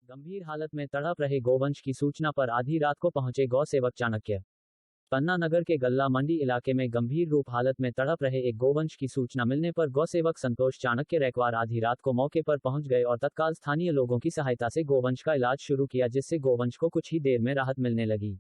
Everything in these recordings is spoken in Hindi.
गंभीर हालत में तड़प रहे गोवंश की सूचना पर आधी रात को पहुंचे गौ सेवक चाणक्य। पन्ना नगर के गल्ला मंडी इलाके में गंभीर रूप हालत में तड़प रहे एक गोवंश की सूचना मिलने पर गौ सेवक संतोष चाणक्य रैकवार आधी रात को मौके पर पहुंच गए और तत्काल स्थानीय लोगों की सहायता से गोवंश का इलाज शुरू किया, जिससे गोवंश को कुछ ही देर में राहत मिलने लगी।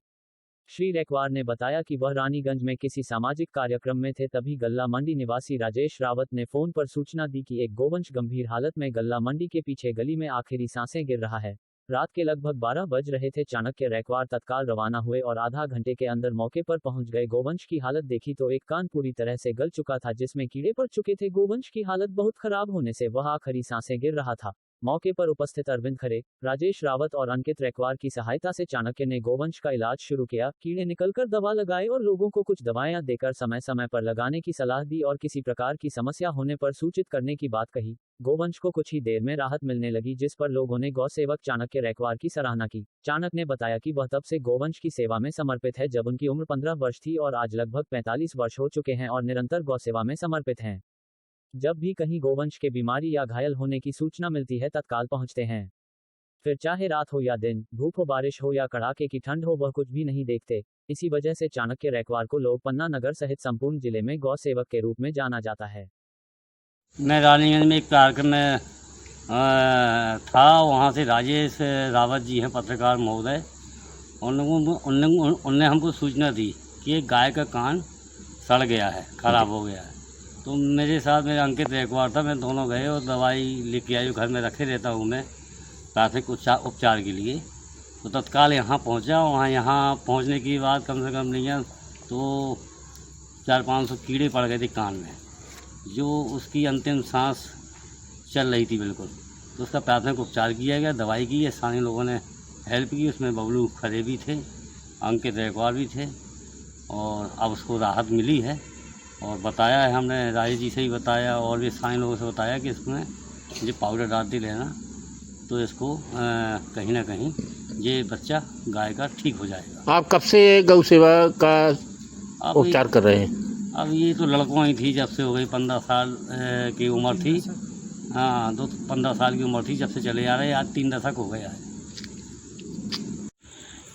श्री रैकवार ने बताया कि वह रानीगंज में किसी सामाजिक कार्यक्रम में थे, तभी गल्ला मंडी निवासी राजेश रावत ने फोन पर सूचना दी कि एक गोवंश गंभीर हालत में गल्ला मंडी के पीछे गली में आखिरी सांसें गिर रहा है। रात के लगभग 12 बज रहे थे। चाणक्य रैकवार तत्काल रवाना हुए और आधा घंटे के अंदर मौके पर पहुंच गए। गोवंश की हालत देखी तो एक कान पूरी तरह से गल चुका था, जिसमें कीड़े पड़ चुके थे। गोवंश की हालत बहुत खराब होने से वह आखिरी सांसें गिर रहा था। मौके पर उपस्थित अरविंद खरे, राजेश रावत और अंकित रैकवार की सहायता से चाणक्य ने गोवंश का इलाज शुरू किया। कीड़े निकलकर दवा लगाए और लोगों को कुछ दवाएं देकर समय समय पर लगाने की सलाह दी और किसी प्रकार की समस्या होने पर सूचित करने की बात कही। गोवंश को कुछ ही देर में राहत मिलने लगी, जिस पर लोगों ने गौ सेवक चाणक्य रैकवार की सराहना की। चाणक्य ने बताया कि वह तब से गोवंश की सेवा में समर्पित है जब उनकी उम्र 15 वर्ष थी और आज लगभग 45 वर्ष हो चुके हैं और निरंतर गौ सेवा में समर्पित हैं। जब भी कहीं गोवंश के बीमारी या घायल होने की सूचना मिलती है तत्काल पहुंचते हैं। फिर चाहे रात हो या दिन, धूप हो, बारिश हो या कड़ाके की ठंड हो, वह कुछ भी नहीं देखते। इसी वजह से चाणक्य रैकवार को लोग पन्ना नगर सहित संपूर्ण जिले में गौ सेवक के रूप में जाना जाता है। मैं रानीगंज में एक कार्यक्रम में था, वहाँ से राजेश रावत जी हैं पत्रकार महोदय, उनने हमको सूचना दी कि एक गाय का कान सड़ गया है, ख़राब हो गया है। तो मेरे साथ मेरा अंकित रैकवार था, मैं दोनों गए और दवाई लेके आए, घर में रखे रहता हूँ मैं प्राथमिक उपचार के लिए। तो तत्काल यहाँ पहुँचा। यहाँ पहुँचने के बाद कम से कम नहीं है तो 400-500 कीड़े पड़ गए थे कान में, जो उसकी अंतिम सांस चल रही थी बिल्कुल। तो उसका प्राथमिक उपचार किया गया, दवाई की है, स्थानीय लोगों ने हेल्प की। उसमें बबलू खरे भी थे, अंकित रैकवार भी थे और अब उसको राहत मिली है। और बताया है हमने, राजेश जी से ही बताया और भी स्थानीय लोगों से बताया कि इसमें जो पाउडर डाल दी लेना तो इसको कहीं ना कहीं ये बच्चा गाय का ठीक हो जाएगा। आप कब से गौ सेवा का उपचार कर रहे हैं? अब ये तो लड़कों ही थी, जब से हो गई 15 साल की उम्र थी। हाँ, तो 15 साल की उम्र थी जब से चले आ रहे हैं, आज 3 दशक हो गया है।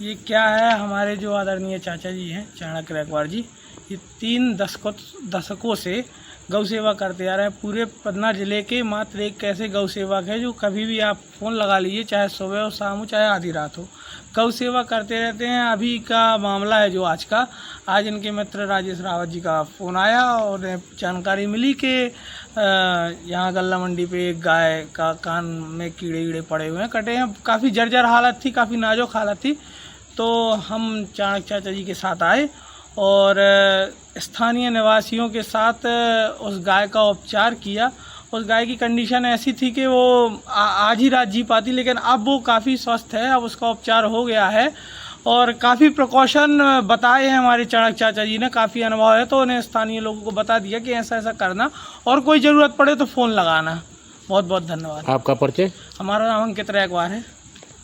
ये क्या है, हमारे जो आदरणीय चाचा जी हैं चाणक्य रैकवार जी, ये 3 दशकों से गौ सेवा करते आ रहे हैं। पूरे पन्ना जिले के मात्र एक ऐसे गौ सेवक है जो कभी भी आप फ़ोन लगा लीजिए, चाहे सुबह हो, शाम हो, चाहे आधी रात हो, गौ सेवा करते रहते हैं। अभी का मामला है जो आज इनके मित्र राजेश रावत जी का फ़ोन आया और जानकारी मिली कि यहाँ गल्ला मंडी पे एक गाय का कान में कीड़े पड़े हुए हैं, कटे हैं। काफ़ी जर्जर हालत थी, काफ़ी नाजुक हालत थी। तो हम चाणक्य चाचा जी के साथ आए और स्थानीय निवासियों के साथ उस गाय का उपचार किया। उस गाय की कंडीशन ऐसी थी कि वो आज ही रात जी पाती, लेकिन अब वो काफ़ी स्वस्थ है। अब उसका उपचार हो गया है और काफ़ी प्रिकॉशन बताए हैं हमारे चाणक्य चाचा जी ने, काफ़ी अनुभव है। तो उन्हें स्थानीय लोगों को बता दिया कि ऐसा ऐसा करना और कोई ज़रूरत पड़े तो फ़ोन लगाना। बहुत बहुत धन्यवाद। आपका परिचय? हमारा नाम अंकित रैकवार है।